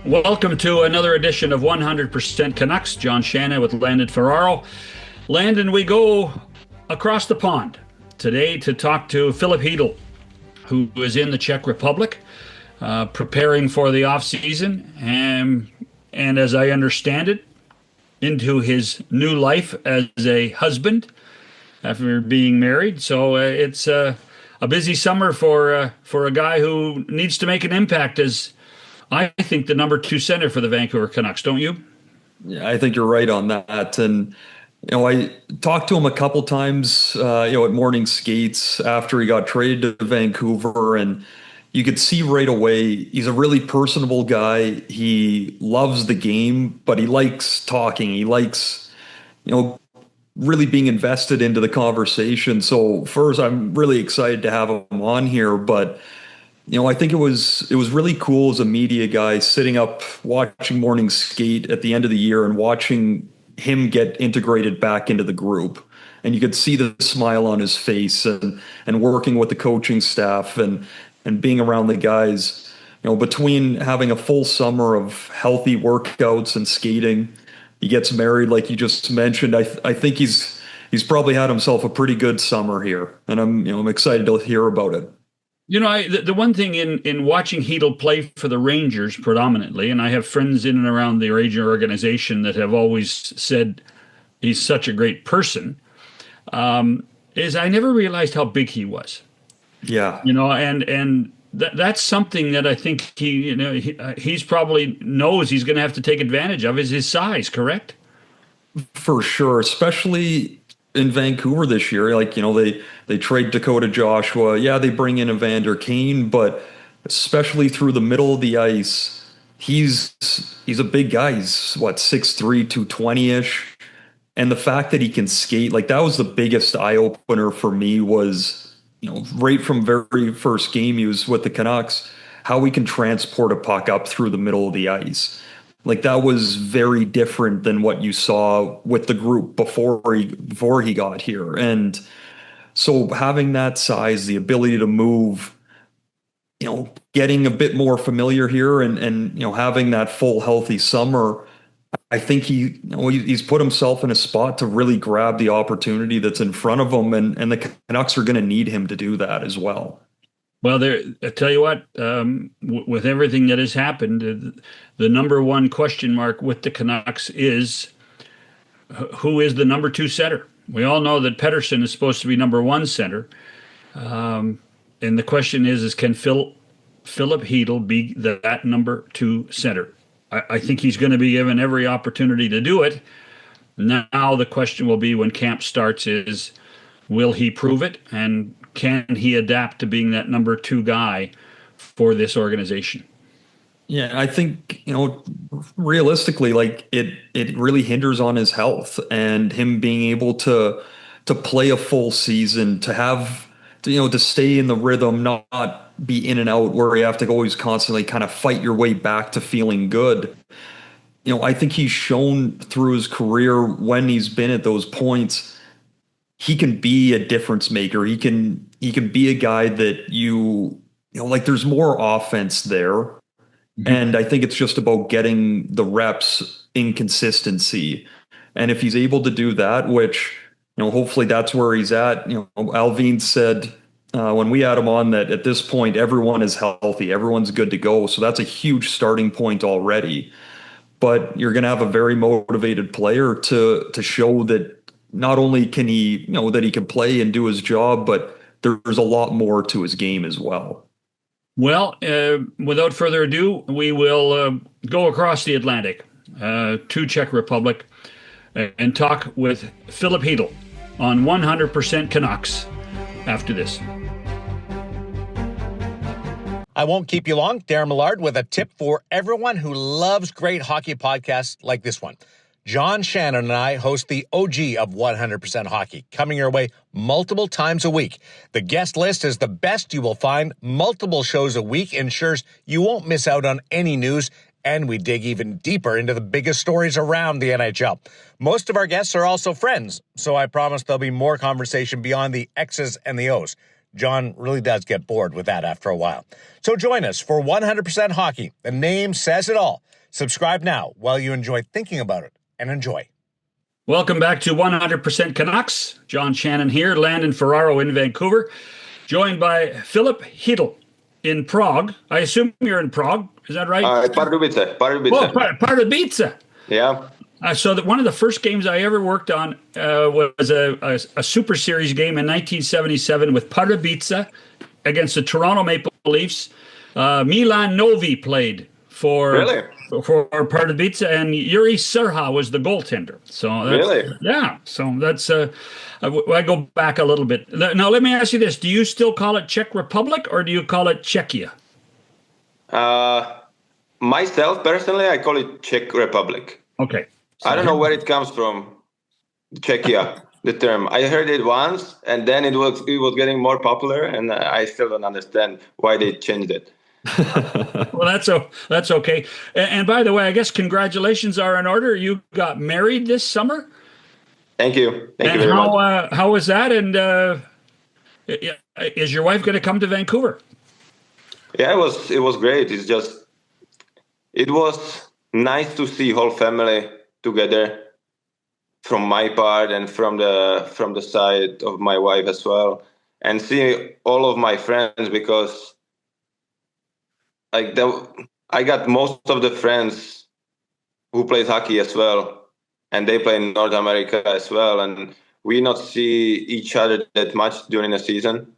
Welcome to another edition of 100% Canucks. John Shannon with Landon Ferraro. Landon, we go across the pond today to talk to Filip Chytil, who is in the Czech Republic, preparing for the offseason, and as I understand it, into his new life as a husband after being married. So it's a busy summer for a guy who needs to make an impact as, I think, the number 2 center for the Vancouver Canucks, don't you? Yeah, I think you're right on that. And, I talked to him a couple times, at morning skates after he got traded to Vancouver. And you could see right away, he's a really personable guy. He loves the game, but he likes talking. He likes, really being invested into the conversation. So first, I'm really excited to have him on here, but I think it was really cool as a media guy sitting up watching morning skate at the end of the year and watching him get integrated back into the group. And you could see the smile on his face and working with the coaching staff and being around the guys, between having a full summer of healthy workouts and skating. He gets married, like you just mentioned. I think he's probably had himself a pretty good summer here, and I'm excited to hear about it. The one thing in watching Heedle play for the Rangers predominantly, and I have friends in and around the Ranger organization that have always said he's such a great person, is I never realized how big he was. Yeah. And that's something that I think he's probably knows he's going to have to take advantage of is his size, correct? For sure, especially in Vancouver this year. They trade Dakota Joshua. Yeah, they bring in Evander Kane, but especially through the middle of the ice, he's a big guy. He's 6'3", 220-ish. And the fact that he can skate, that was the biggest eye-opener for me was, right from very first game he was with the Canucks, how he can transport a puck up through the middle of the ice. That was very different than what you saw with the group before he got here. And so having that size, the ability to move, getting a bit more familiar here and having that full healthy summer, I think he's put himself in a spot to really grab the opportunity that's in front of him, and the Canucks are going to need him to do that as well. Well, I tell you what, with everything that has happened, the number one question mark with the Canucks is who is the number 2 center? We all know that Pettersson is supposed to be number 1 center. And the question is can Filip Chytil be that number 2 center? I think he's going to be given every opportunity to do it. Now the question will be when camp starts is, will he prove it? And can he adapt to being that number 2 guy for this organization? Yeah, I think, realistically, it really hinders on his health and him being able to play a full season, to have, to stay in the rhythm, not be in and out where you have to always constantly kind of fight your way back to feeling good. I think he's shown through his career when he's been at those points, he can be a difference maker. He can be a guy that there's more offense there. Mm-hmm. And I think it's just about getting the reps in consistency. And if he's able to do that, which, hopefully that's where he's at. Alvin said when we had him on that at this point, everyone is healthy. Everyone's good to go. So that's a huge starting point already. But you're going to have a very motivated player to show that not only can he, that he can play and do his job, but there's a lot more to his game as well. Well, without further ado, we will go across the Atlantic to Czech Republic and talk with Filip Chytil on 100% Canucks after this. I won't keep you long. Darren Millard with a tip for everyone who loves great hockey podcasts like this one. John Shannon and I host the OG of 100% Hockey, coming your way multiple times a week. The guest list is the best you will find. Multiple shows a week ensures you won't miss out on any news, and we dig even deeper into the biggest stories around the NHL. Most of our guests are also friends, so I promise there'll be more conversation beyond the X's and the O's. John really does get bored with that after a while. So join us for 100% Hockey. The name says it all. Subscribe now while you enjoy thinking about it, and enjoy. Welcome back to 100% Canucks. John Shannon here, Landon Ferraro in Vancouver, joined by Filip Chytil in Prague. I assume you're in Prague. Is that right? Pardubice. Oh, Pardubice. Yeah. So that one of the first games I ever worked on was a Super Series game in 1977 with Pardubice against the Toronto Maple Leafs. Milan Novi played for Pardubice, and Yuri Serha was the goaltender. So yeah. So that's I go back a little bit. Now let me ask you this: do you still call it Czech Republic or do you call it Czechia? Myself personally, I call it Czech Republic. Okay. So I don't know where it comes from, Czechia, the term. I heard it once, and then it was getting more popular, and I still don't understand why they changed it. Well, that's okay. And by the way, I guess congratulations are in order. You got married this summer. Thank you. Thank you very much. How was that? And is your wife going to come to Vancouver? Yeah, it was great. It was nice to see whole family together, from my part and from the side of my wife as well, and see all of my friends, because I got most of the friends who play hockey as well, and they play in North America as well, and we not see each other that much during the season.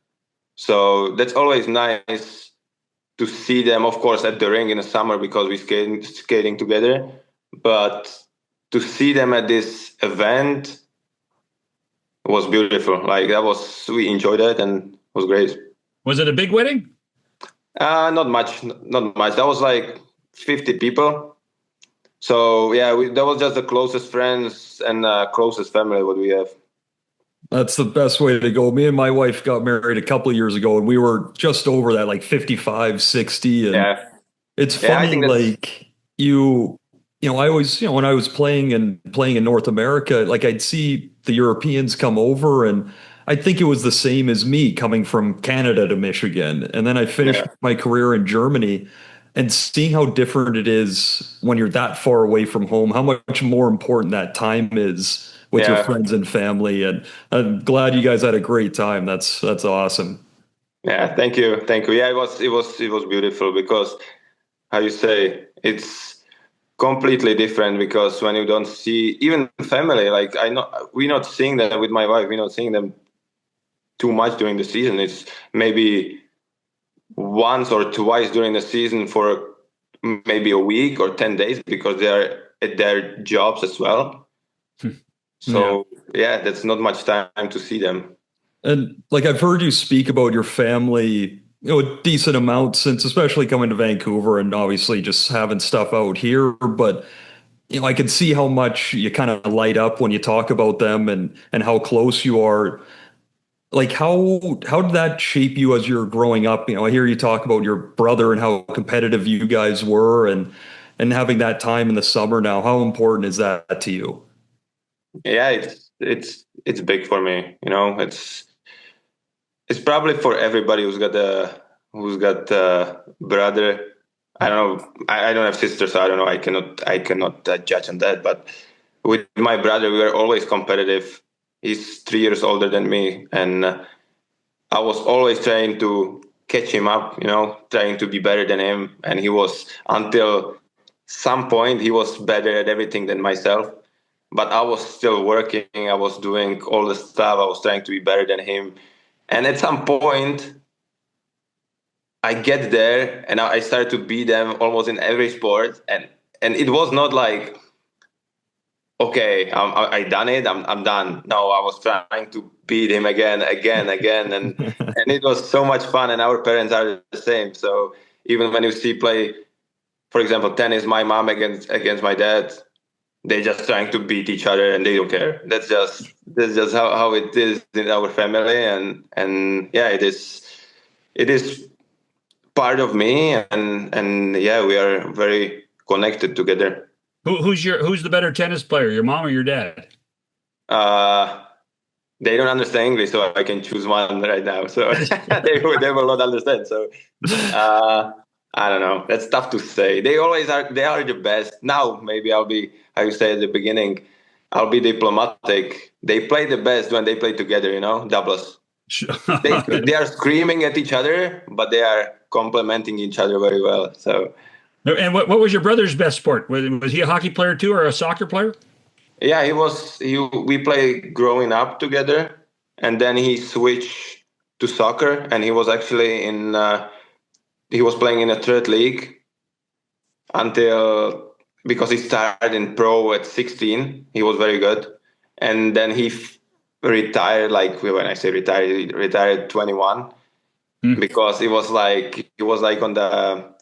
So that's always nice to see them, of course, at the rink in the summer because we're skating together, but to see them at this event was beautiful. We enjoyed it and it was great. Was it a big wedding? Not much. That was like 50 people. So yeah, that was just the closest friends and closest family what we have. That's the best way to go. Me and my wife got married a couple of years ago, and we were just over that, like 55, 60. And yeah. It's funny, I always, when I was playing in North America, like I'd see the Europeans come over, and I think it was the same as me coming from Canada to Michigan. And then I finished my career in Germany, and seeing how different it is when you're that far away from home, how much more important that time is with your friends and family. And I'm glad you guys had a great time. That's awesome. Yeah. Thank you. Yeah, it was beautiful because, how you say, it's completely different, because when you don't see even family, like we're not seeing them with my wife, we're not seeing them too much during the season. It's maybe once or twice during the season for maybe a week or 10 days because they are at their jobs as well. So yeah, that's not much time to see them. And like I've heard you speak about your family, a decent amount since, especially coming to Vancouver and obviously just having stuff out here. But I can see how much you kind of light up when you talk about them and how close you are. Like how did that shape you as you're growing up? I hear you talk about your brother and how competitive you guys were, and having that time in the summer now. How important is that to you? Yeah, it's big for me. It's probably for everybody who's got a brother. I don't know. I don't have sisters, so I don't know. I cannot judge on that. But with my brother, we were always competitive. He's 3 years older than me, and I was always trying to catch him up. Trying to be better than him. And he was, until some point, he was better at everything than myself. But I was still working. I was doing all the stuff. I was trying to be better than him. And at some point, I get there and I started to beat them almost in every sport. And it was not like, okay, I done it. I'm done. No, I was trying to beat him again. And it was so much fun. And our parents are the same. So even when you see play, for example, tennis, my mom against my dad, they're just trying to beat each other and they don't care. That's just how it is in our family. And yeah, it is part of me. And yeah, we are very connected together. Who's the better tennis player, your mom or your dad? they don't understand English, so I can choose one right now. So they will not understand. So I don't know. That's tough to say. They always are. They are the best. Now maybe I'll be, how you say at the beginning, I'll be diplomatic. They play the best when they play together. Doubles. They are screaming at each other, but they are complementing each other very well. So. And what was your brother's best sport? Was he a hockey player too, or a soccer player? Yeah, he was. We played growing up together, and then he switched to soccer, and he was actually in. He was playing in a third league until, because he started in pro at 16. He was very good, and then he retired. Like when I say retired, he retired at 21 because he was like on the.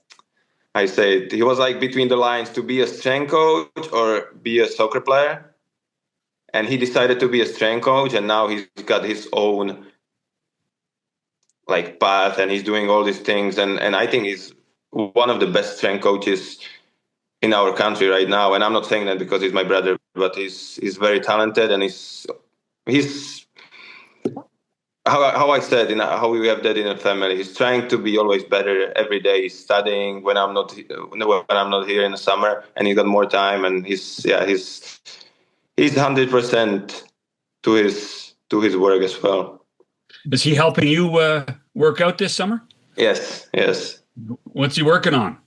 I say he was like between the lines to be a strength coach or be a soccer player. And he decided to be a strength coach, and now he's got his own like path, and he's doing all these things. And I think he's one of the best strength coaches in our country right now. And I'm not saying that because he's my brother, but he's very talented, and he's how I said, how we have that in a family. He's trying to be always better every day. He's studying when I'm not here in the summer, and he's got more time. And he's 100% to his work as well. Is he helping you work out this summer? Yes. What's he working on?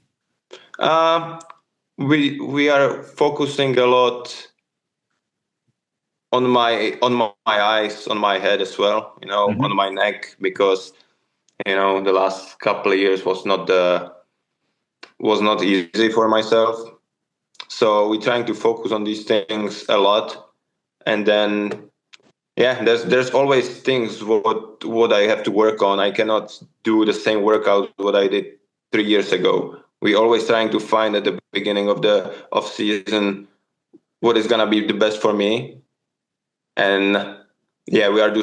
We are focusing a lot on my eyes, on my head as well, on my neck, because the last couple of years was not easy for myself. So we're trying to focus on these things a lot, and then there's always things what I have to work on. I cannot do the same workout what I did 3 years ago. We're always trying to find at the beginning of the off season what is gonna be the best for me. And we do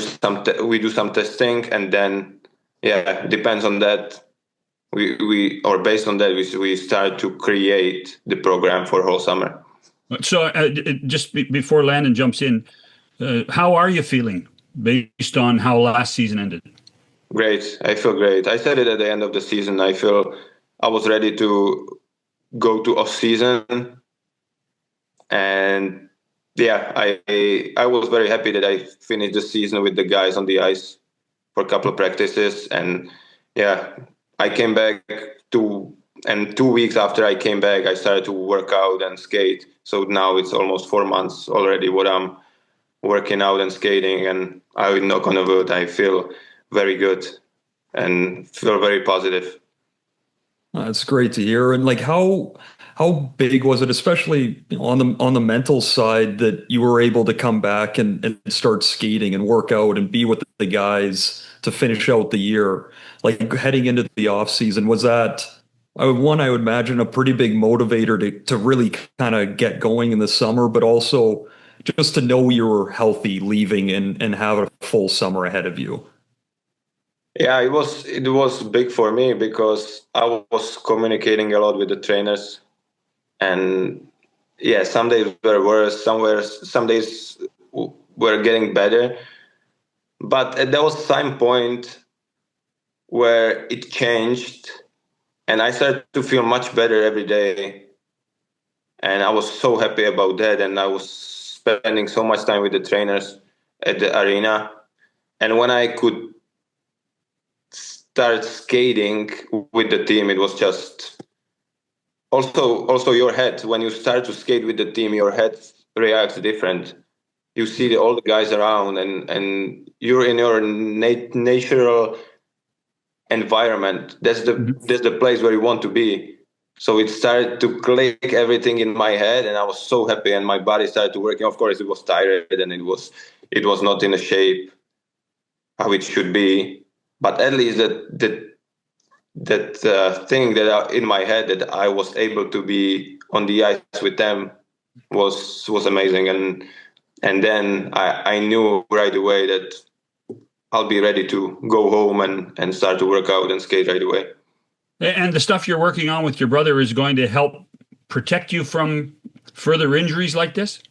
some testing, and then depends on that. Based on that we start to create the program for whole summer. So just before Landon jumps in, how are you feeling based on how last season ended? Great. I feel great. I said it at the end of the season. I feel I was ready to go to off season, and I was very happy that I finished the season with the guys on the ice for a couple of practices. And I came back 2 weeks after I came back, I started to work out and skate. So now it's almost 4 months already what I'm working out and skating, and I would knock on the wood. I feel very good and feel very positive. That's great to hear. And like how big was it, especially on the mental side, that you were able to come back and start skating and work out and be with the guys to finish out the year? Like heading into the off season, was that I would imagine a pretty big motivator to really kind of get going in the summer, but also just to know you were healthy leaving and have a full summer ahead of you? Yeah, it was big for me because I was communicating a lot with the trainers, and some days were worse, some days were getting better, but there was some point where it changed, and I started to feel much better every day, and I was so happy about that. And I was spending so much time with the trainers at the arena, and when I could start skating with the team, it was just also your head. When you start to skate with the team, your head reacts different. You see all the guys around, and you're in your natural environment. That's the place where you want to be. So it started to click everything in my head, and I was so happy, and my body started to work. Of course, it was tired, and it was not in a shape how it should be. But at least that thing that in my head that I was able to be on the ice with them was amazing. And then I knew right away that I'll be ready to go home and start to work out and skate right away. And the stuff you're working on with your brother is going to help protect you from further injuries like this?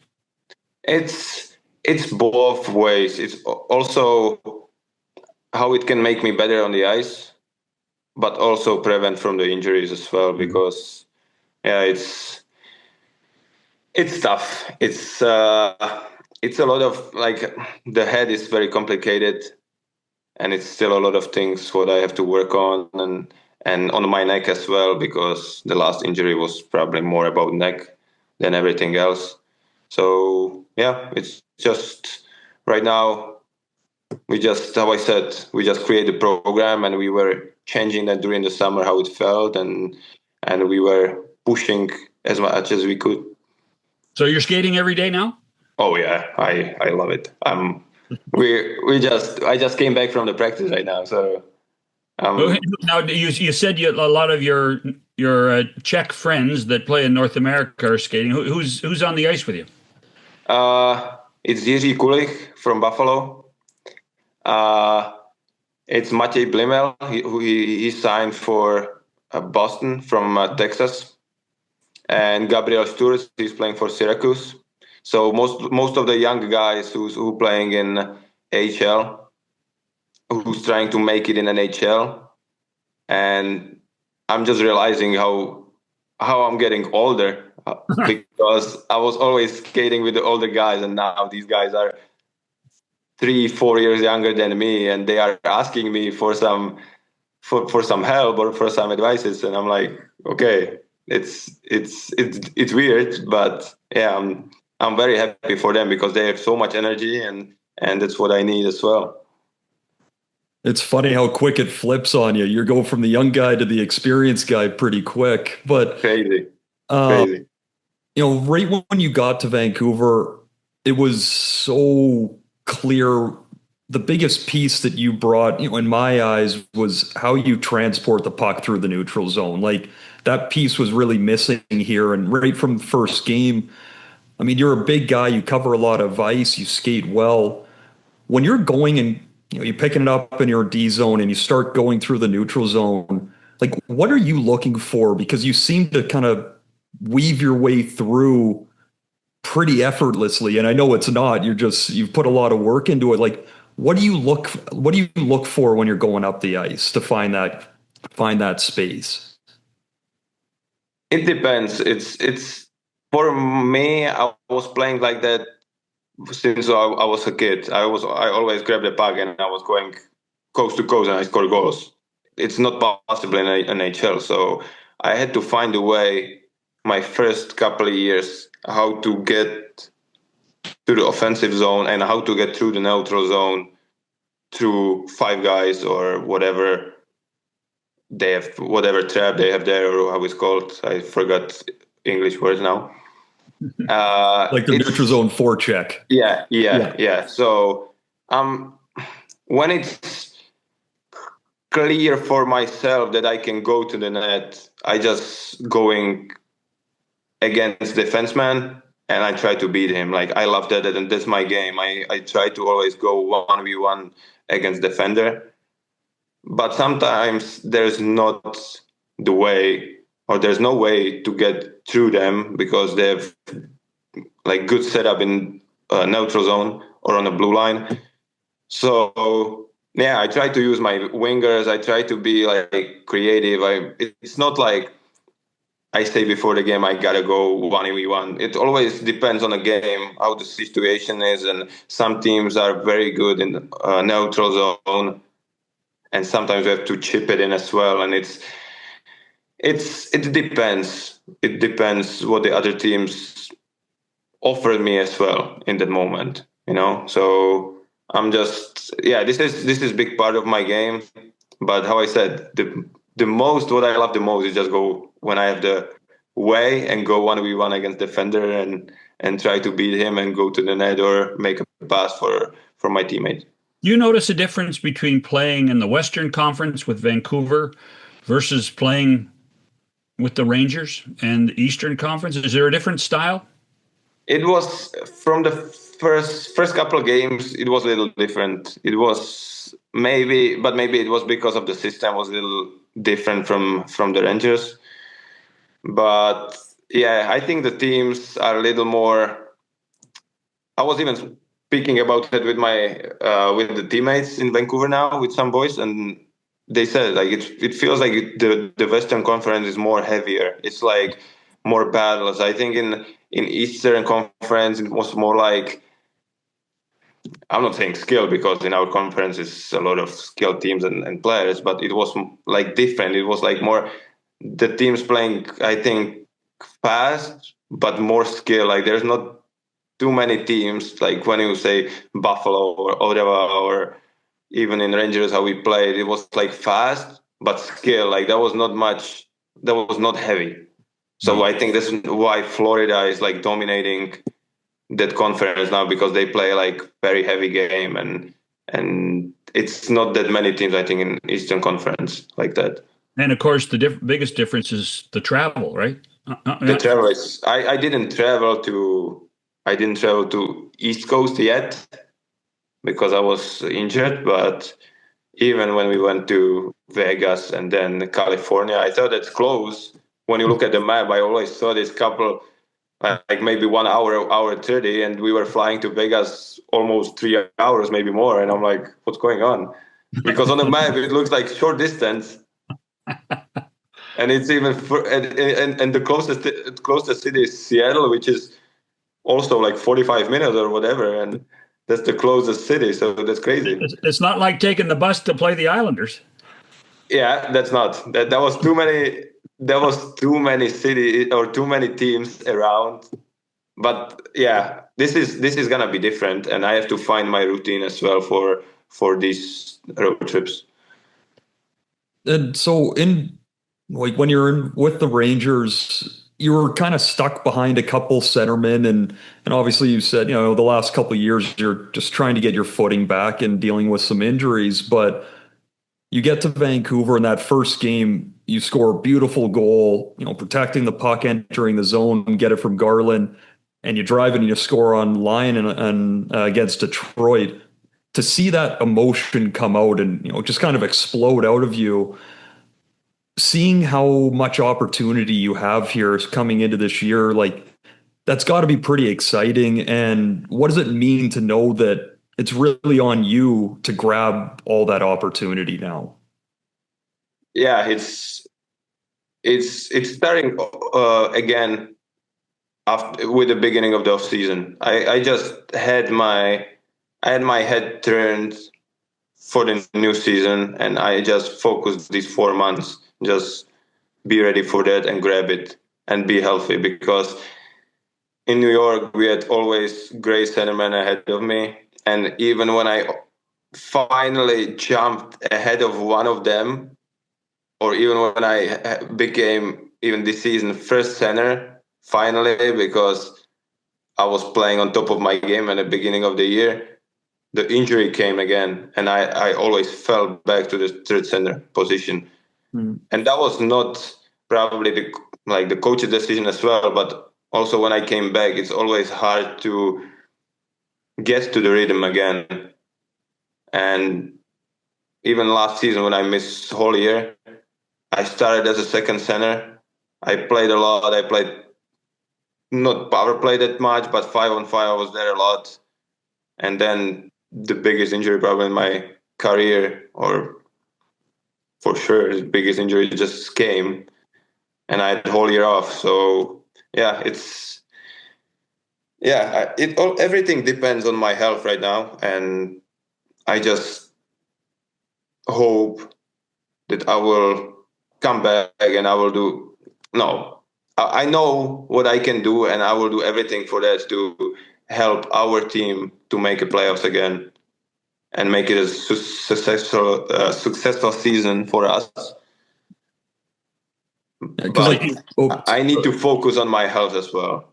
it's both ways. It's also how it can make me better on the ice, but also prevent from the injuries as well. Because it's tough. It's a lot of like the head is very complicated, and it's still a lot of things what I have to work on, and on my neck as well, because the last injury was probably more about neck than everything else. So yeah, it's just right now we just, how I said, we just created a program, and we were changing that during the summer how it felt, and we were pushing as much as we could. So you're skating every day now? Oh yeah, I love it. I just came back from the practice right now, so Now you said a lot of your Czech friends that play in North America are skating. Who's on the ice with you? it's Jiří Kulich from Buffalo. It's Matěj Blimel. He signed for Boston from Texas, and Gabriel Sturz, he's playing for Syracuse. So most of the young guys who playing in AHL, who's trying to make it in NHL, and I'm just realizing how I'm getting older because I was always skating with the older guys, and now these guys are 3-4 years younger than me, and they are asking me for some help or for some advices, and I'm like, okay, it's weird, but yeah, I'm very happy for them because they have so much energy, and that's what I need as well. It's funny how quick it flips on you. You go from the young guy to the experienced guy pretty quick. But crazy. Right when you got to Vancouver, it was so clear. The biggest piece that you brought, in my eyes, was how you transport the puck through the neutral zone. Like, that piece was really missing here. And right from the first game, I mean, you're a big guy. You cover a lot of ice. You skate well. When you're going and you're picking it up in your D zone and you start going through the neutral zone, like, what are you looking for? Because you seem to kind of weave your way through pretty effortlessly. And I know it's not. You've put a lot of work into it. Like, what do you look for when you're going up the ice to find that space? It depends. It's for me, I was playing like that since I was a kid. I always grabbed the puck and I was going coast to coast and I scored goals. It's not possible in NHL, so I had to find a way my first couple of years how to get to the offensive zone and how to get through the neutral zone through five guys or whatever they have, whatever trap they have there, or how it's called. I forgot English words now. Like the neutral zone forecheck. Yeah. So when it's clear for myself that I can go to the net, I just going against defenseman and I try to beat him. Like, I love that, and that's my game. I try to always go 1v1 against defender. But sometimes there's not the way, or there's no way to get through them because they have like good setup in neutral zone or on the blue line. So yeah, I try to use my wingers. I try to be like creative. It's not like I say before the game I gotta go 1v1. It always depends on the game, how the situation is, and some teams are very good in neutral zone, and sometimes we have to chip it in as well. And it depends. It depends what the other teams offered me as well in that moment. So I'm just this is big part of my game. But how I said, what I love the most is just go when I have the way and go 1v1 against defender and try to beat him and go to the net or make a pass for my teammate. You notice a difference between playing in the Western Conference with Vancouver versus playing with the Rangers and the Eastern Conference? Is there a different style? It was from the first couple of games. It was a little different. It was maybe it was because of the system was a little different from the Rangers. But yeah, I think the teams are a little more. I was even speaking about it with my with the teammates in Vancouver now, with some boys, and they said like it feels like the Western Conference is more heavier. It's like more battles. I think in Eastern Conference it was more like, I'm not saying skill, because in our conference is a lot of skilled teams and players, but it was like different. It was like more the teams playing, I think, fast but more skill. Like there's not too many teams, like when you say Buffalo or Ottawa or even in Rangers how we played, it was like fast but skill. Like that was not much, that was not heavy. So I think that's why Florida is like dominating that conference now, because they play like very heavy game, and it's not that many teams I think in Eastern Conference like that. And of course, the biggest difference is the travel, right? The travel is I didn't travel to East Coast yet because I was injured, but even when we went to Vegas and then California, I thought it's close. When you look at the map, I always saw this couple, like maybe 1 hour, hour 30, and we were flying to Vegas almost 3 hours, maybe more. And I'm like, what's going on? Because on the map, it looks like short distance. And it's even, and the closest city is Seattle, which is also like 45 minutes or whatever. And that's the closest city. So that's crazy. It's not like taking the bus to play the Islanders. Yeah, that's not. That was too many. There was too many cities or too many teams around. But yeah, this is gonna be different, and I have to find my routine as well for these road trips. And so in like when you're in with the Rangers, you were kind of stuck behind a couple centermen, and obviously you said, the last couple of years you're just trying to get your footing back and dealing with some injuries, but you get to Vancouver in that first game, you score a beautiful goal, protecting the puck, entering the zone, and get it from Garland, and you drive it and you score on line and against Detroit. To see that emotion come out and just kind of explode out of you, seeing how much opportunity you have here coming into this year, like that's got to be pretty exciting. And what does it mean to know that it's really on you to grab all that opportunity now? Yeah, it's starting again after with the beginning of the off season. I just had my head turned for the new season, and I just focused these 4 months, just be ready for that and grab it and be healthy, because in New York we had always great centermen ahead of me. And even when I finally jumped ahead of one of them, or even when I became, even this season, first center, finally, because I was playing on top of my game at the beginning of the year, the injury came again, and I always fell back to the third center position. And that was not probably the coach's decision as well, but also when I came back, it's always hard to get to the rhythm again. And even last season when I missed whole year, I started as a second center. I played a lot. I played not power play that much, but 5-on-5 I was there a lot. And then the biggest injury probably in my career, or for sure the biggest injury, just came, and I had the whole year off. So yeah, everything depends on my health right now, and I just hope that I will come back and I will do. No, I know what I can do, and I will do everything for that to help our team to make a playoffs again and make it a successful season for us. But I need to focus on my health as well.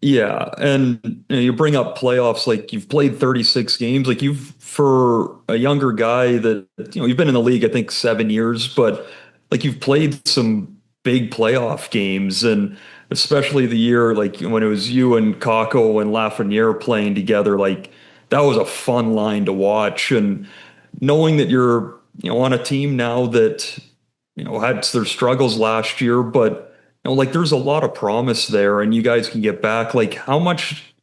Yeah, and you bring up playoffs, like you've played 36 games, like for a younger guy that, you've been in the league, I think 7 years, but like you've played some big playoff games, and especially the year, like when it was you and Kakko and Lafreniere playing together, like that was a fun line to watch. And knowing that you're, on a team now that, had their struggles last year, but like there's a lot of promise there and you guys can get back. Like how much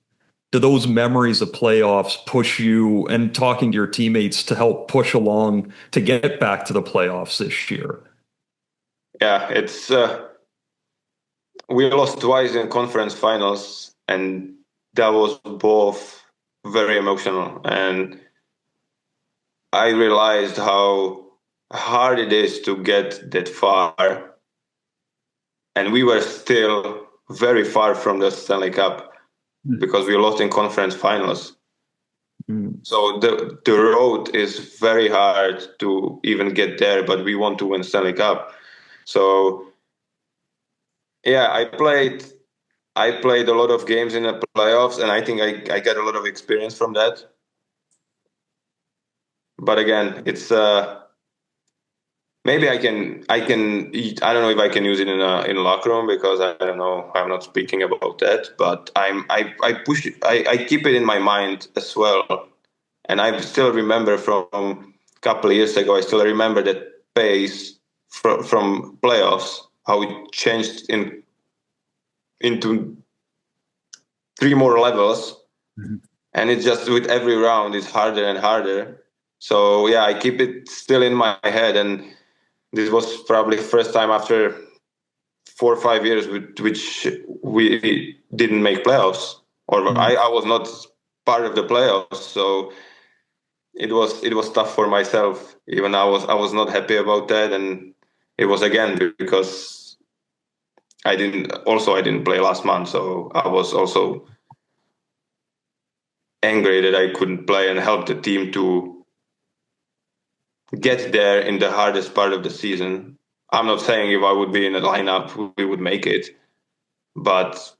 do those memories of playoffs push you and talking to your teammates to help push along to get back to the playoffs this year? Yeah, it's we lost twice in conference finals, and that was both very emotional. And I realized how hard it is to get that far, and we were still very far from the Stanley Cup because we lost in conference finals. So the road is very hard to even get there, but we want to win Stanley Cup. So yeah, I played a lot of games in the playoffs, and I think I got a lot of experience from that. But again, it's maybe I don't know if I can use it in a locker room, because I don't know, I'm not speaking about that, but I push it, I keep it in my mind as well. And I still remember from a couple of years ago, I still remember that pace from playoffs, how it changed into 3 more levels. And it's just with every round it's harder and harder. So yeah, I keep it still in my head. And this was probably the first time after 4 or 5 years which we didn't make playoffs, or I was not part of the playoffs. So it was tough for myself. Even I was not happy about that. And it was again because I didn't play last month, so I was also angry that I couldn't play and help the team to get there in the hardest part of the season. I'm not saying if I would be in the lineup we would make it, but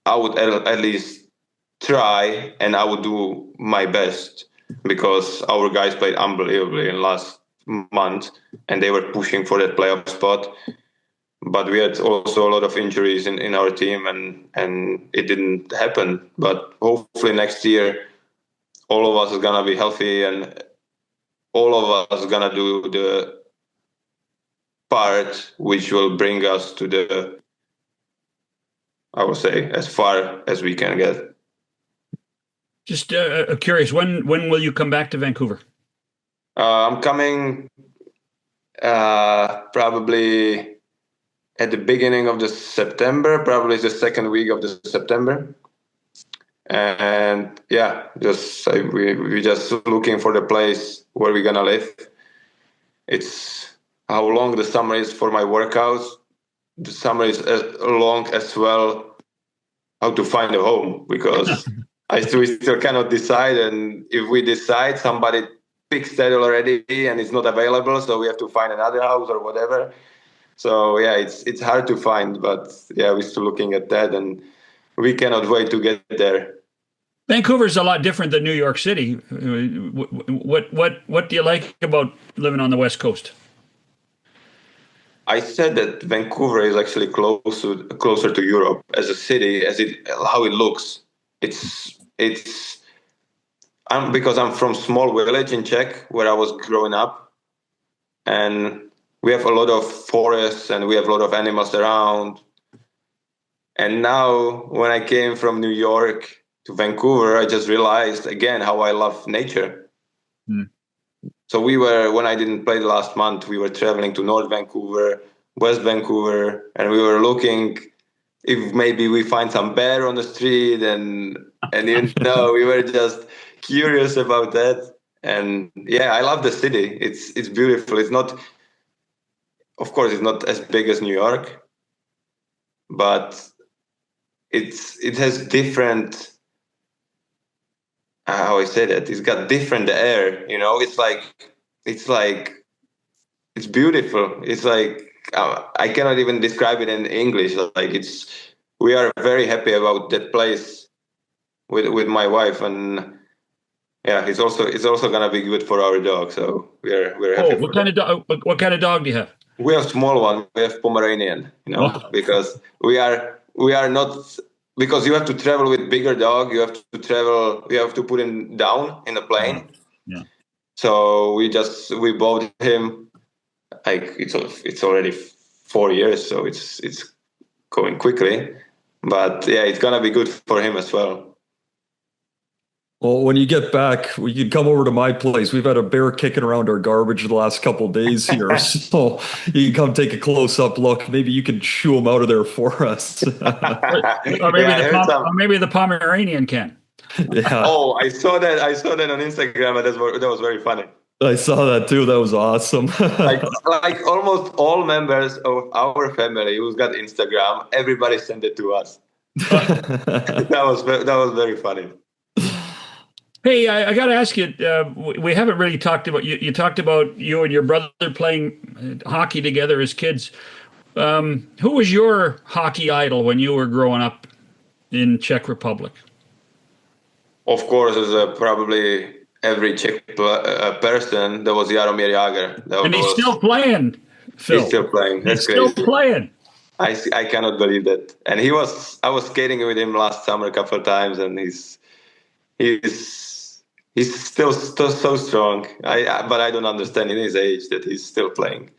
I would at least try, and I would do my best, because our guys played unbelievably in last month and they were pushing for that playoff spot. But we had also a lot of injuries in our team, and it didn't happen. But hopefully next year, all of us are going to be healthy, and all of us are going to do the part which will bring us to the, I would say, as far as we can get. Just curious, when will you come back to Vancouver? I'm coming probably at the beginning of the September, probably the second week of the September. And yeah, we just looking for the place where we're gonna live. It's how long the summer is for my workouts. The summer is as long as well how to find a home, because we still cannot decide. And if we decide, somebody picks that already and it's not available, so we have to find another house or whatever. So yeah, it's hard to find, but yeah, we're still looking at that, and we cannot wait to get there. Vancouver's a lot different than New York City. What do you like about living on the West Coast? I said that Vancouver is actually closer to Europe as a city, how it looks. Because I'm from small village in Czech where I was growing up, and we have a lot of forests and we have a lot of animals around. And now when I came from New York to Vancouver, I just realized again how I love nature. So when I didn't play the last month, we were traveling to North Vancouver, West Vancouver, and we were looking if maybe we find some bear on the street, and we were just curious about that. And yeah, I love the city. It's beautiful. It's not, of course, it's not as big as New York, but it has different. How I say that? It's got different air. It's beautiful. It's like I cannot even describe it in English. We are very happy about that place with my wife, and yeah, it's also gonna be good for our dog. So we're happy. What kind of dog do you have? We have small one. We have Pomeranian. Because we are not. Because you have to travel with bigger dog, you have to put him down in a plane. Yeah. So we bought him. It's already 4 years, so it's going quickly. But yeah, it's gonna be good for him as well. Well, when you get back, you can come over to my place. We've had a bear kicking around our garbage the last couple of days here, so you can come take a close-up look. Maybe you can shoo them out of there for us. Or maybe the Pomeranian can. Yeah. Oh, I saw that. I saw that on Instagram. That was very funny. I saw that too. That was awesome. like almost all members of our family who's got Instagram, everybody sent it to us. That was very funny. Hey, I got to ask you. We haven't really talked about you. You talked about you and your brother playing hockey together as kids. Who was your hockey idol when you were growing up in Czech Republic? Of course, as probably every Czech person, there was Jaromír Jágr. And he's still playing, Phil. He's still playing. That's he's crazy. Still playing. I cannot believe that. And I was skating with him last summer a couple of times, and he's still so strong. But I don't understand in his age that he's still playing.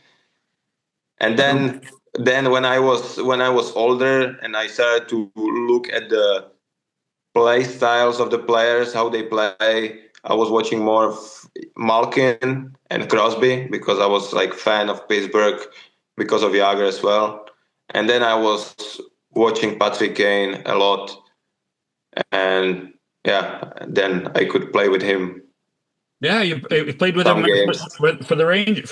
And then when I was older and I started to look at the play styles of the players, how they play, I was watching more of Malkin and Crosby because I was like fan of Pittsburgh because of Jágr as well. And then I was watching Patrick Kane a lot, and then I could play with him. Yeah, you played with him for the Rangers.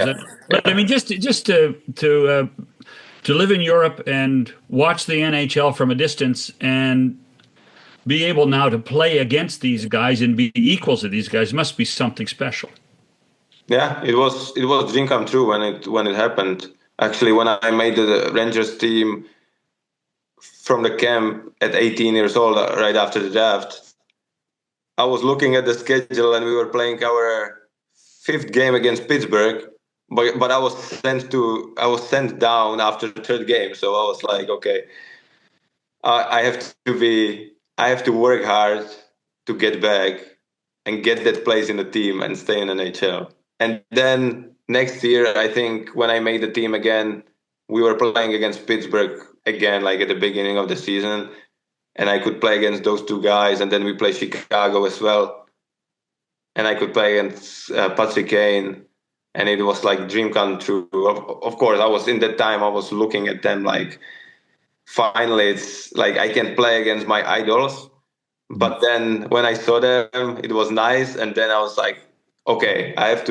Yeah. But I mean, just to live in Europe and watch the NHL from a distance and be able now to play against these guys and be equals to these guys must be something special. Yeah, it was a dream come true when it happened. Actually, when I made the Rangers team from the camp at 18 years old, right after the draft, I was looking at the schedule and we were playing our 5th game against Pittsburgh, but I was sent down after the 3rd game. So I was like, okay, I have to work hard to get back and get that place in the team and stay in the NHL. And then next year, I think when I made the team again, we were playing against Pittsburgh again, like at the beginning of the season. And I could play against those two guys. And then we played Chicago as well. And I could play against Patrick Kane. And it was like dream come true. Of course, I was looking at them like, finally, it's like I can play against my idols. But then when I saw them, it was nice. And then I was like, okay, I have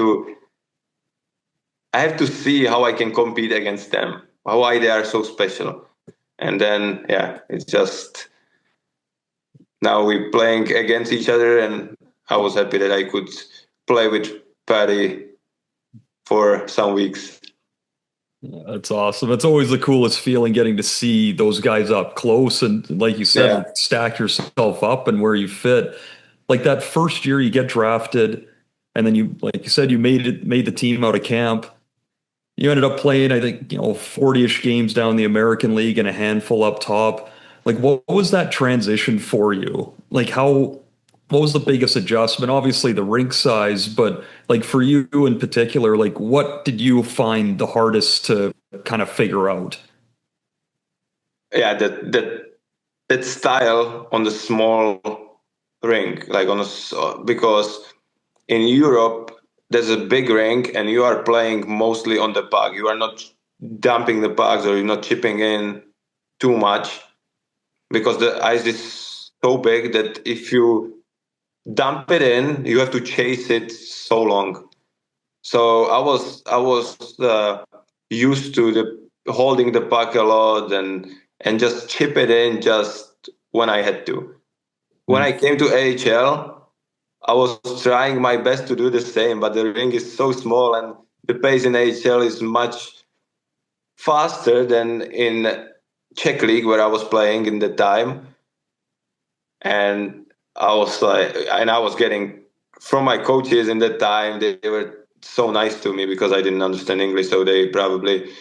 to see how I can compete against them, why they are so special. And then, it's just now we're playing against each other. And I was happy that I could play with Patty for some weeks. That's awesome. It's always the coolest feeling getting to see those guys up close and, like you said, stack yourself up and where you fit. Like that first year you get drafted, and then you, like you said, you made the team out of camp. You ended up playing, I think, 40-ish games down the American League and a handful up top. Like, what was that transition for you? Like, what was the biggest adjustment? Obviously the rink size, but like for you in particular, like what did you find the hardest to kind of figure out? Yeah, that style on the small rink, like because in Europe there's a big rink and you are playing mostly on the puck. You are not dumping the pucks or you're not chipping in too much because the ice is so big that if you dump it in, you have to chase it so long. So I was used to the holding the puck a lot and just chip it in just when I had to. When I came to AHL, I was trying my best to do the same, but the rink is so small and the pace in AHL is much faster than in Czech League where I was playing in the time. And I was getting from my coaches in that time, they were so nice to me because I didn't understand English. So they probably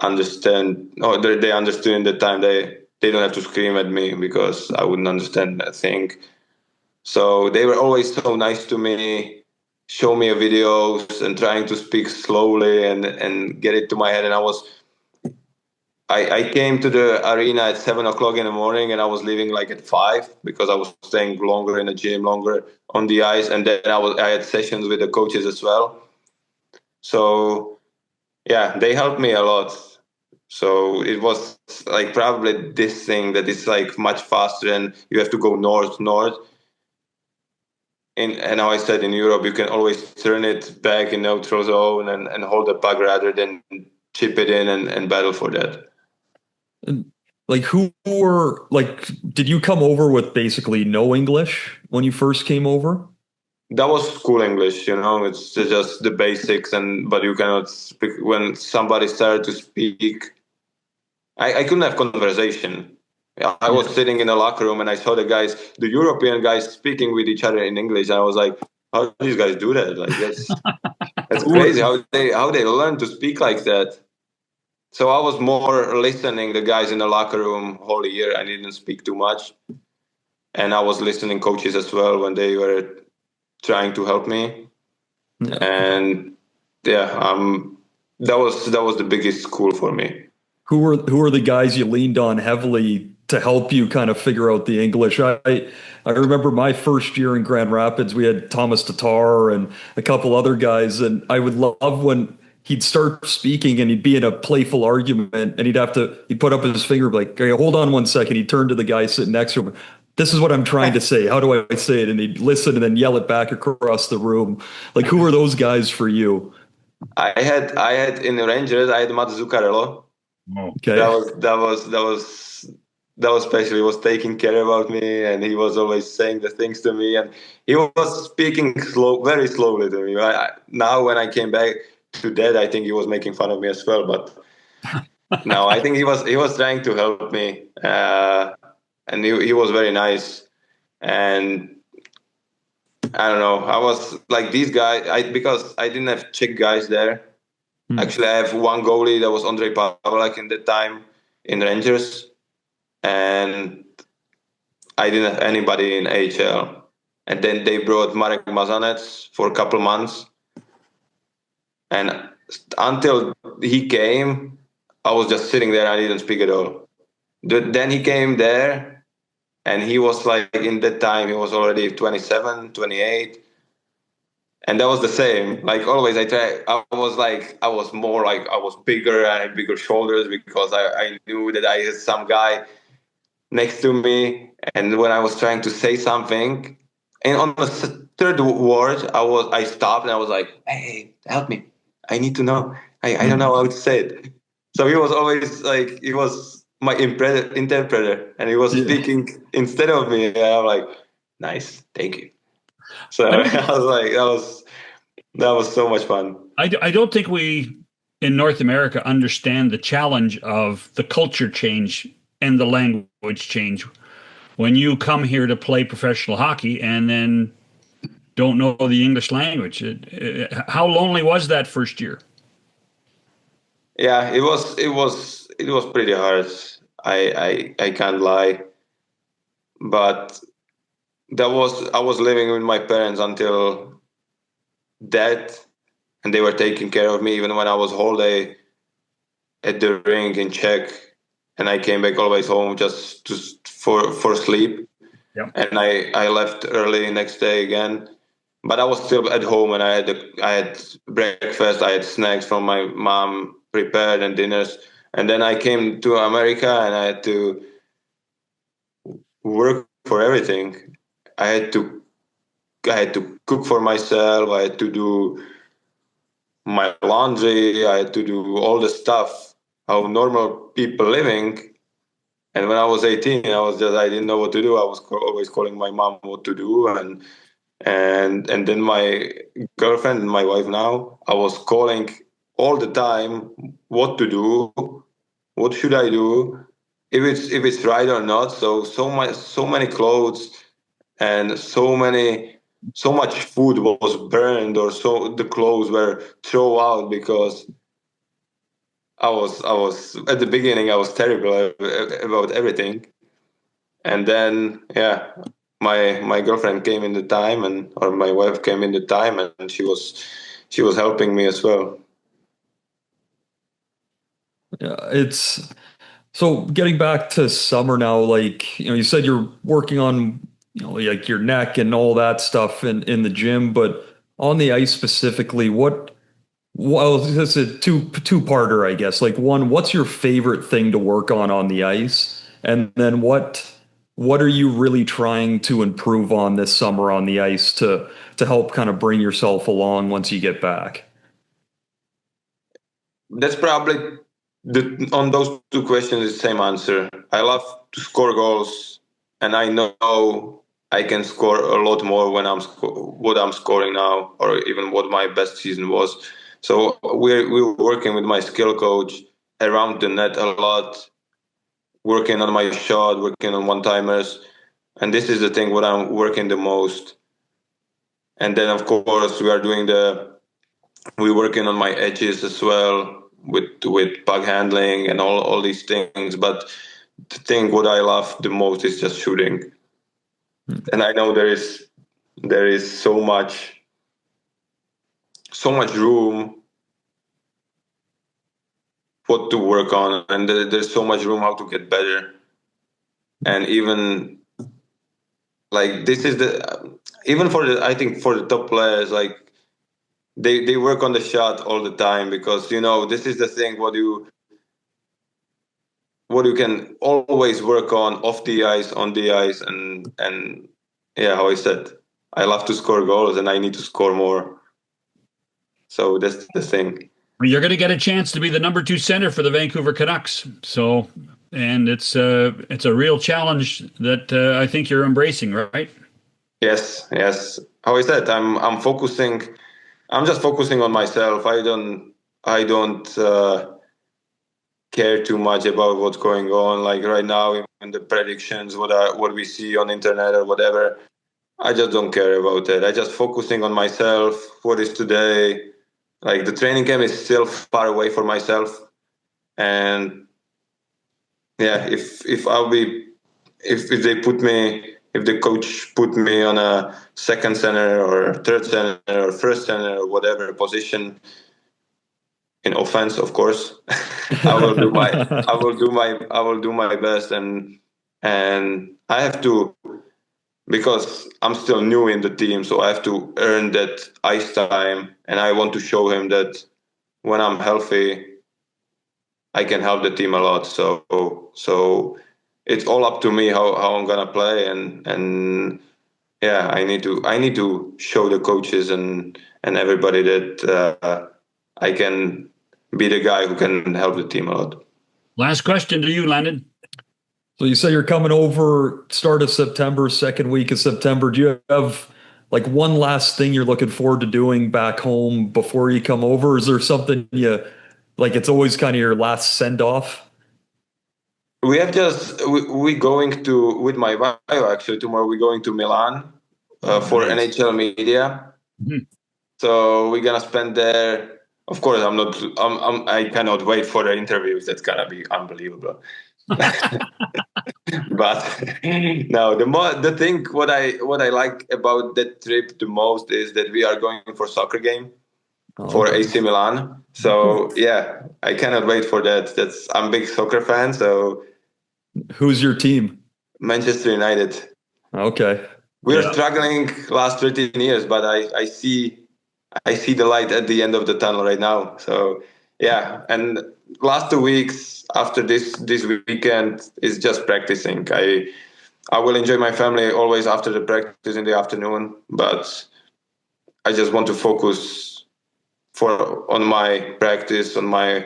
understand, or they understood in the time. They don't have to scream at me because I wouldn't understand that thing. So they were always so nice to me, show me videos and trying to speak slowly and get it to my head. And I came to the arena at 7 o'clock in the morning, and I was leaving like at 5 because I was staying longer in the gym, longer on the ice, and then I had sessions with the coaches as well. So yeah, they helped me a lot. So it was like probably this thing that is like much faster, and you have to go north. And how I said, in Europe, you can always turn it back in neutral zone and hold the puck rather than chip it in and battle for that. And like, who were like? Did you come over with basically no English when you first came over? That was school English, it's just the basics, but you cannot speak. When somebody started to speak, I couldn't have conversation. I was sitting in the locker room and I saw the European guys speaking with each other in English. And I was like, how do these guys do that? Like, that's crazy how they learn to speak like that. So I was more listening the guys in the locker room whole year. I didn't speak too much. And I was listening coaches as well when they were trying to help me. Yeah. And that was the biggest school for me. Who were the guys you leaned on heavily to help you kind of figure out the English? I remember my first year in Grand Rapids, we had Thomas Tatar and a couple other guys, and I would love when he'd start speaking and he'd be in a playful argument and he'd put up his finger like, okay, hold on 1 second. He'd turn to the guy sitting next to him. This is what I'm trying to say. How do I say it? And he'd listen and then yell it back across the room. Like, who were those guys for you? I had in the Rangers, I had Matt Zuccarello. Okay. That was special. He was taking care about me, and he was always saying the things to me, and he was speaking very slowly to me. Now when I came back to that, I think he was making fun of me as well. But no, I think he was trying to help me, and he was very nice. And I don't know. I was like these guys because I didn't have Czech guys there. Actually, I have one goalie that was Ondrej Pavlak in that time in Rangers, and I didn't have anybody in AHL. And then they brought Marek Mazanec for a couple months, and until he came, I was just sitting there. I didn't speak at all. Then he came there, and he was like, in that time, he was already 27, 28. And that was the same. Like always, I was bigger. I had bigger shoulders because I knew that I had some guy next to me. And when I was trying to say something, and on the third word, I stopped and I was like, "Hey, help me! I need to know. I don't know how to say it." So he was always like, he was my interpreter, and he was speaking instead of me. And I'm like, "Nice, thank you." So I was like, that was so much fun. I don't think we in North America understand the challenge of the culture change and the language change when you come here to play professional hockey and then don't know the English language. How lonely was that first year? Yeah, it was pretty hard. I can't lie, but I was living with my parents until that, and they were taking care of me even when I was whole day at the rink in Czech, and I came back always home just for sleep. Yep. And I left early next day again, but I was still at home, and I had breakfast, I had snacks from my mom prepared and dinners, and then I came to America and I had to work for everything. I had to cook for myself. I had to do my laundry. I had to do all the stuff how normal people living. And when I was 18, I didn't know what to do. I was always calling my mom what to do, and then my girlfriend, my wife now, I was calling all the time what to do, what should I do, if it's right or not. So many clothes and so much food was burned, or so the clothes were thrown out because I was at the beginning I was terrible about everything. And then my girlfriend came in the time, or my wife came in the time, and she was helping me as well. Yeah, So getting back to summer now, like, you said you're working on, like your neck and all that stuff in the gym, but on the ice specifically, well, this is a two-parter, I guess. Like one, what's your favorite thing to work on the ice? And then what are you really trying to improve on this summer on the ice to help kind of bring yourself along once you get back? That's probably on those two questions the same answer. I love to score goals, and I know I can score a lot more when what I'm scoring now, or even what my best season was. So we're working with my skill coach around the net a lot, working on my shot, working on one-timers, and this is the thing what I'm working the most. And then of course we're working on my edges as well with puck handling and all these things. But the thing what I love the most is just shooting. And I know there is so much room what to work on, and there's so much room how to get better. And even like this is even for I think for the top players, like they work on the shot all the time, because this is the thing what you can always work on off the ice, on the ice, and yeah, how I said, I love to score goals and I need to score more. So that's the thing. You're going to get a chance to be the number 2 center for the Vancouver Canucks. So, and it's a real challenge that I think you're embracing, right? Yes. How I said, I'm focusing. I'm just focusing on myself. I don't care too much about what's going on. Like right now in the predictions, what we see on internet or whatever, I just don't care about it. I just focusing on myself. What is today? Like the training camp is still far away for myself, and yeah, if the coach put me on a second center or third center or first center or whatever position in offense, of course, I will do my best, and I have to, because I'm still new in the team, so I have to earn that ice time, and I want to show him that when I'm healthy, I can help the team a lot. So it's all up to me how I'm gonna play, and yeah, I need to show the coaches and everybody that I can be the guy who can help the team a lot. Last question to you, Landon. So you say you're coming over start of September, second week of September. Do you have like one last thing you're looking forward to doing back home before you come over? Is there something like it's always kind of your last send off? We have we going to, with my bio actually, tomorrow we're going to Milan for Nice. NHL media. Mhm. So we're gonna spend there. Of course, I cannot wait for the interviews. That's gonna be unbelievable. But no, the thing what I like about that trip the most is that we are going for soccer game for AC Milan. So yeah, I cannot wait for that. I'm a big soccer fan. So Who's your team? Manchester United. Okay. We are struggling last 13 years, but I see the light at the end of the tunnel right now. So yeah, and last 2 weeks after this weekend is just practicing. I will enjoy my family always after the practice in the afternoon, but I just want to focus on my practice, on my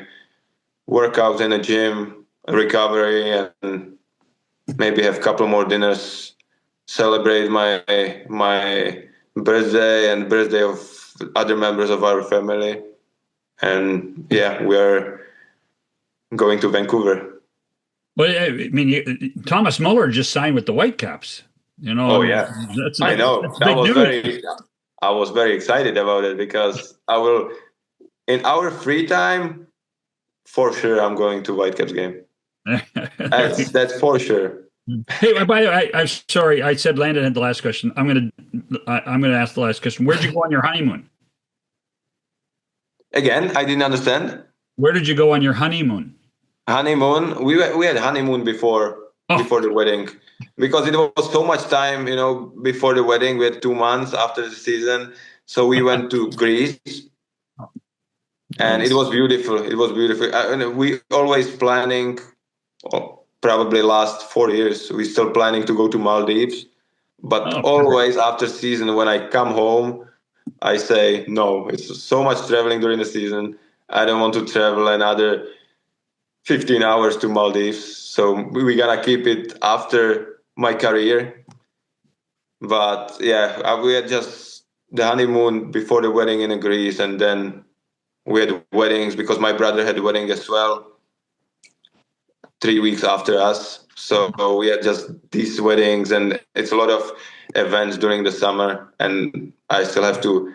workout in the gym, recovery, and maybe have a couple more dinners, celebrate my birthday and birthday of other members of our family. And yeah, we are going to Vancouver. Well, I mean, Thomas Muller just signed with the Whitecaps. Oh yeah, I know. That's big news. I was very excited about it, because I will, in our free time, for sure, I'm going to Whitecaps game. That's for sure. Hey, by the way, I'm sorry. I said Landon had the last question. I'm gonna ask the last question. Where'd you go on your honeymoon? Again, I didn't understand. Where did you go on your honeymoon? Honeymoon. We had honeymoon before the wedding, because it was so much time, before the wedding. We had 2 months after the season, so we went to Greece, and Nice. it was beautiful. It was beautiful. And we always planning. Probably last 4 years, we still planning to go to Maldives, but always after season, when I come home, I say no. It's so much traveling during the season. I don't want to travel another 15 hours to Maldives. So we gotta keep it after my career. But yeah, we had just the honeymoon before the wedding in Greece, and then we had weddings because my brother had a wedding as well 3 weeks after us. So we had just these weddings, and it's a lot of events during the summer, and I still have to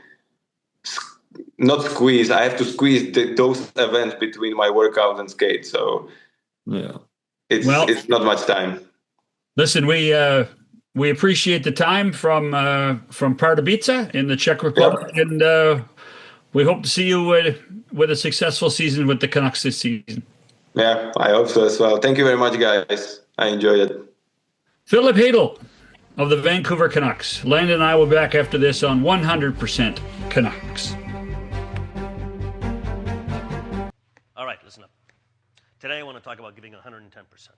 I have to squeeze those events between my workouts and skate. So Yeah. it's not much time. Listen, we appreciate the time from Pardubice in the Czech Republic, and we hope to see you with a successful season with the Canucks this season. Yeah, I hope so as well. Thank you very much, guys. I enjoyed it. Filip Chytil of the Vancouver Canucks. Landon and I will be back after this on 100% Canucks. All right, listen up. Today I want to talk about giving 110%.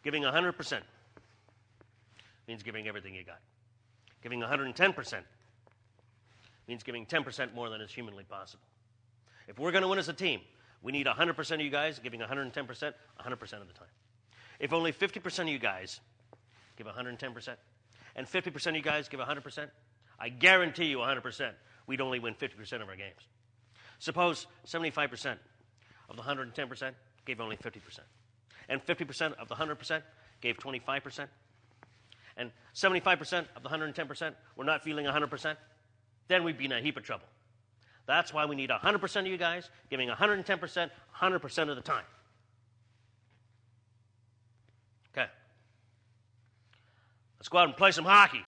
Giving 100% means giving everything you got. Giving 110% means giving 10% more than is humanly possible. If we're going to win as a team, we need 100% of you guys giving 110% 100% of the time. If only 50% of you guys give 110% and 50% of you guys give 100%, I guarantee you 100%, we'd only win 50% of our games. Suppose 75% of the 110% gave only 50%, and 50% of the 100% gave 25%, and 75% of the 110% were not feeling 100%, then we'd be in a heap of trouble. That's why we need 100% of you guys giving 110% 100% of the time. Okay. Let's go out and play some hockey.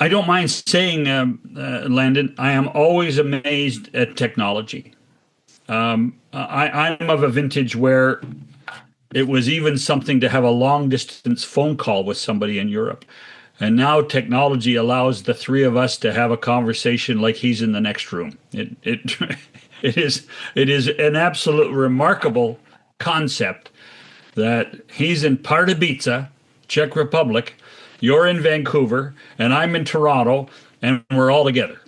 I don't mind saying, Landon, I am always amazed at technology. I'm of a vintage where it was even something to have a long-distance phone call with somebody in Europe. And now technology allows the three of us to have a conversation like he's in the next room. It is an absolute remarkable concept that he's in Pardubice, Czech Republic, you're in Vancouver, and I'm in Toronto, and we're all together.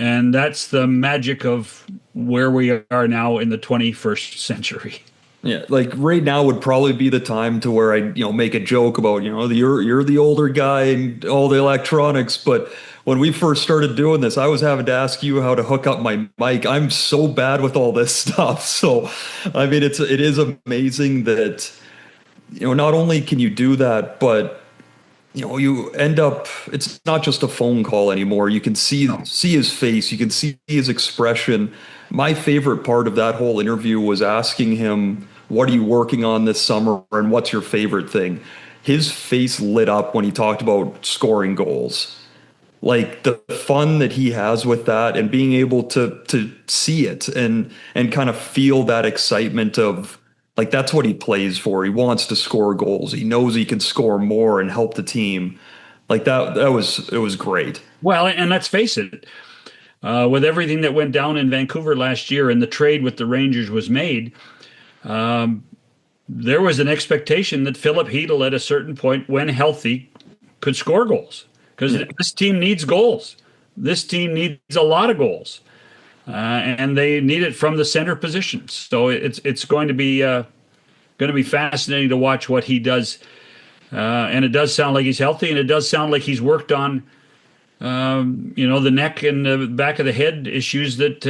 And that's the magic of where we are now in the 21st century. Yeah, like right now would probably be the time to where I, make a joke about, you're the older guy and all the electronics. But when we first started doing this, I was having to ask you how to hook up my mic. I'm so bad with all this stuff. So, I mean, it is amazing that, not only can you do that, but you end up, it's not just a phone call anymore. You can see his face, you can see his expression. My favorite part of that whole interview was asking him, what are you working on this summer and what's your favorite thing? His face lit up when he talked about scoring goals. Like the fun that he has with that and being able to see it and kind of feel that excitement of, like, that's what he plays for. He wants to score goals. He knows he can score more and help the team. Like it was great. Well, and let's face it, with everything that went down in Vancouver last year and the trade with the Rangers was made, there was an expectation that Filip Chytil at a certain point, when healthy, could score goals. Because this team needs goals. This team needs a lot of goals. And they need it from the center position. So it's going to be fascinating to watch what he does. And it does sound like he's healthy, and it does sound like he's worked on, the neck and the back of the head issues that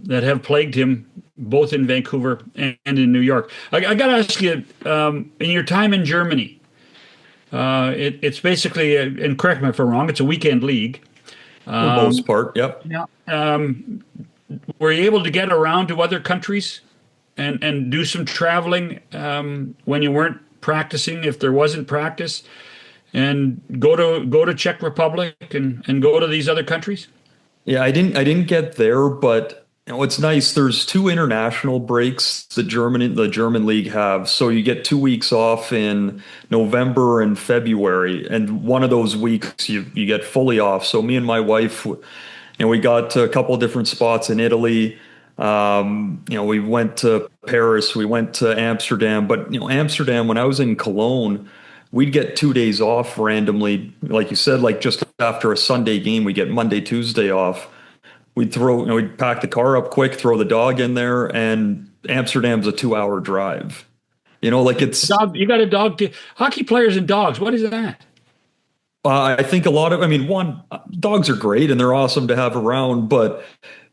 have plagued him both in Vancouver and in New York. I got to ask you, in your time in Germany, it's basically, and correct me if I'm wrong, it's a weekend league. For the most part, yep. Yeah. Were you able to get around to other countries and do some traveling when you weren't practicing, if there wasn't practice, and go to Czech Republic and go to these other countries? Yeah, I didn't get there, but it's nice. There's 2 international breaks the German league have. So you get 2 weeks off in November and February, and one of those weeks you get fully off. So me and my wife, we got to a couple of different spots in Italy. We went to Paris, we went to Amsterdam, but Amsterdam, when I was in Cologne, we'd get 2 days off randomly. Like you said, like just after a Sunday game, we get Monday, Tuesday off. We'd pack the car up quick, throw the dog in there, and Amsterdam's a 2-hour drive. Like it's dog. You got a dog. Hockey players and dogs. What is that? I think dogs are great and they're awesome to have around, but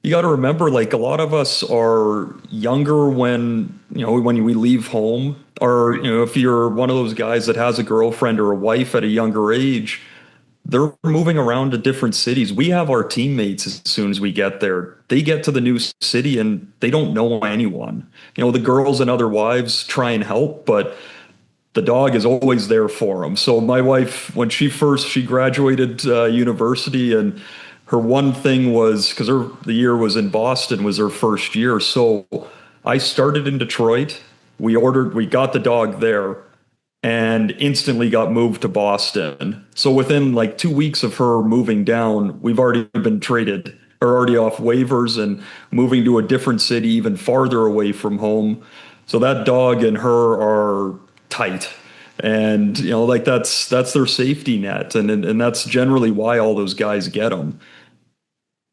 you got to remember, like, a lot of us are younger when we leave home, or if you're one of those guys that has a girlfriend or a wife at a younger age, they're moving around to different cities. We have our teammates as soon as we get there. They get to the new city and they don't know anyone. The girls and other wives try and help, but the dog is always there for them. So my wife, when she graduated university, and her one thing was, because the year was in Boston, was her first year. So I started in Detroit. We got the dog there, and instantly got moved to Boston. So within like 2 weeks of her moving down, we've already been traded, or already off waivers and moving to a different city, even farther away from home. So that dog and her are tight. And, like that's their safety net. And that's generally why all those guys get them.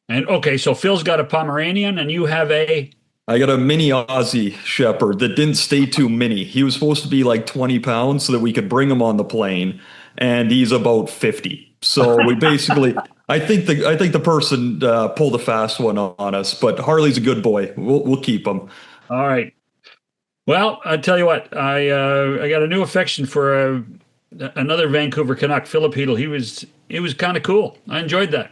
And okay, so Phil's got a Pomeranian and you have I got a mini Aussie Shepherd that didn't stay too mini. He was supposed to be like 20 pounds so that we could bring him on the plane, and he's about 50. So we basically, I think the person pulled a fast one on us, but Harley's a good boy. We'll keep him. All right. Well, I tell you what, I got a new affection for another Vancouver Canuck, Filip Chytil. He was kind of cool. I enjoyed that.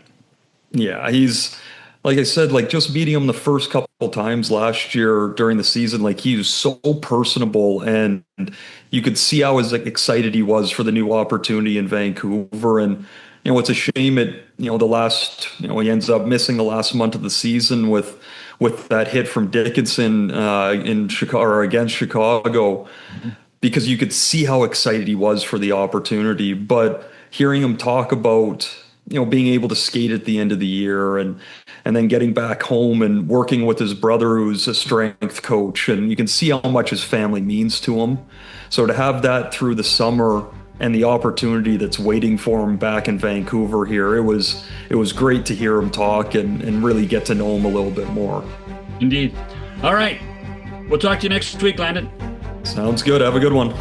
Yeah, he's, like I said, like just meeting him the first couple times last year during the season, like he was so personable, and you could see how excited he was for the new opportunity in Vancouver. And it's a shame he ends up missing the last month of the season with that hit from Dickinson in Chicago, or against Chicago, because you could see how excited he was for the opportunity. But hearing him talk about being able to skate at the end of the year, and then getting back home and working with his brother, who's a strength coach, and you can see how much his family means to him. So to have that through the summer and the opportunity that's waiting for him back in Vancouver here, it was great to hear him talk and really get to know him a little bit more. Indeed. All right. We'll talk to you next week, Landon. Sounds good. Have a good one.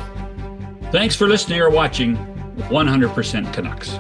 Thanks for listening or watching 100% Canucks.